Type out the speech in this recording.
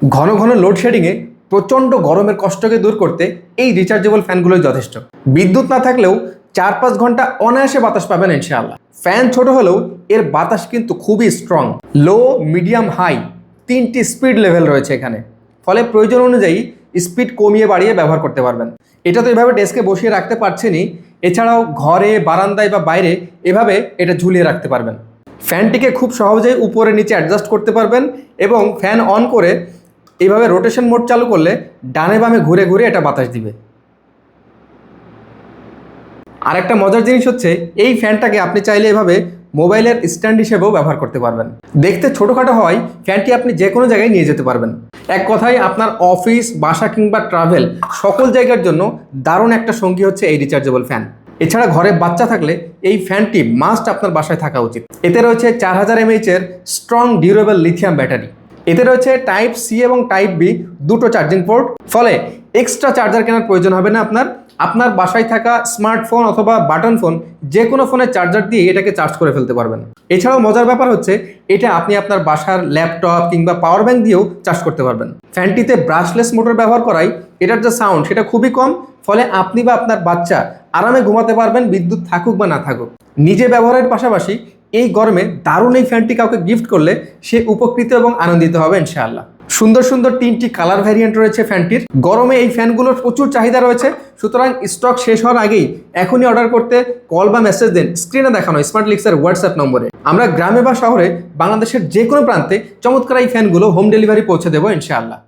ঘন ঘন লোডশেডিংয়ে প্রচণ্ড গরমের কষ্টকে দূর করতে এই রিচার্জেবল ফ্যানগুলোই যথেষ্ট। বিদ্যুৎ না থাকলেও 4-5 ঘন্টা অনায়াসে বাতাস পাবেন ইনশাআল্লাহ। ফ্যান ছোট হলেও এর বাতাস কিন্তু খুবই স্ট্রং। লো, মিডিয়াম, হাই 3টি স্পিড লেভেল রয়েছে এখানে, ফলে প্রয়োজন অনুযায়ী স্পিড কমিয়ে বাড়িয়ে ব্যবহার করতে পারবেন। এটা তো এভাবে ডেস্কে বসিয়ে রাখতে পারছেনই, এছাড়াও ঘরে, বারান্দায় বা বাইরে এভাবে এটা ঝুলিয়ে রাখতে পারবেন। ফ্যানটিকে খুব সহজেই উপরে নিচে অ্যাডজাস্ট করতে পারবেন এবং ফ্যান অন করে এইভাবে রোটেশন মোড চালু করলে ডানে বামে ঘুরে ঘুরে এটা বাতাস দিবে। আর একটা মজার জিনিস হচ্ছে, এই ফ্যানটাকে আপনি চাইলে এভাবে মোবাইলের স্ট্যান্ড হিসেবেও ব্যবহার করতে পারবেন। দেখতে ছোটোখাটো হওয়ায় ফ্যানটি আপনি যে কোনো জায়গায় নিয়ে যেতে পারবেন। এক কথায় আপনার অফিস, বাসা কিংবা ট্রাভেল সকল জায়গার জন্য দারুণ একটা সঙ্গী হচ্ছে এই রিচার্জেবল ফ্যান। এছাড়া ঘরে বাচ্চা থাকলে এই ফ্যানটি মাস্ট আপনার বাসায় থাকা উচিত। এতে রয়েছে 4000 mAh এর স্ট্রং ডিউরেবল লিথিয়াম ব্যাটারি। এতে রয়েছে টাইপ সি এবং টাইপ বি দুটো চার্জিং পোর্ট, ফলে এক্সট্রা চার্জার কেনার প্রয়োজন হবে না আপনার বাসায় থাকা স্মার্টফোন অথবা বাটন ফোন যে কোনো ফোনের চার্জার দিয়ে এটাকে চার্জ করে ফেলতে পারবেন। এছাড়াও মজার ব্যাপার হচ্ছে, এটা আপনি আপনার বাসার ল্যাপটপ কিংবা পাওয়ার ব্যাংক দিয়েও চার্জ করতে পারবেন। ফ্যানটিতে ব্রাশলেস মোটর ব্যবহার করায় এটার যে সাউন্ড সেটা খুবই কম, ফলে আপনি বা আপনার বাচ্চা আরামে ঘুমাতে পারবেন, বিদ্যুৎ থাকুক বা না থাকুক। নিজে ব্যবহারের পাশাপাশি এই গরমে দারুণ এই ফ্যানটি কাউকে গিফট করলে সে উপকৃত এবং আনন্দিত হবে ইনশাআল্লাহ। সুন্দর সুন্দর 3টি কালার ভ্যারিয়েন্ট রয়েছে ফ্যানটির। গরমে এই ফ্যানগুলোর প্রচুর চাহিদা রয়েছে, সুতরাং স্টক শেষ হওয়ার আগেই এখনই অর্ডার করতে কল বা মেসেজ দেন স্ক্রিনে দেখানো স্মার্টলিক্সের হোয়াটসঅ্যাপ নম্বরে। আমরা গ্রামে বা শহরে বাংলাদেশের যে কোনো প্রান্তে চমৎকার এই ফ্যানগুলো হোম ডেলিভারি পৌঁছে দেবো ইনশাআল্লাহ।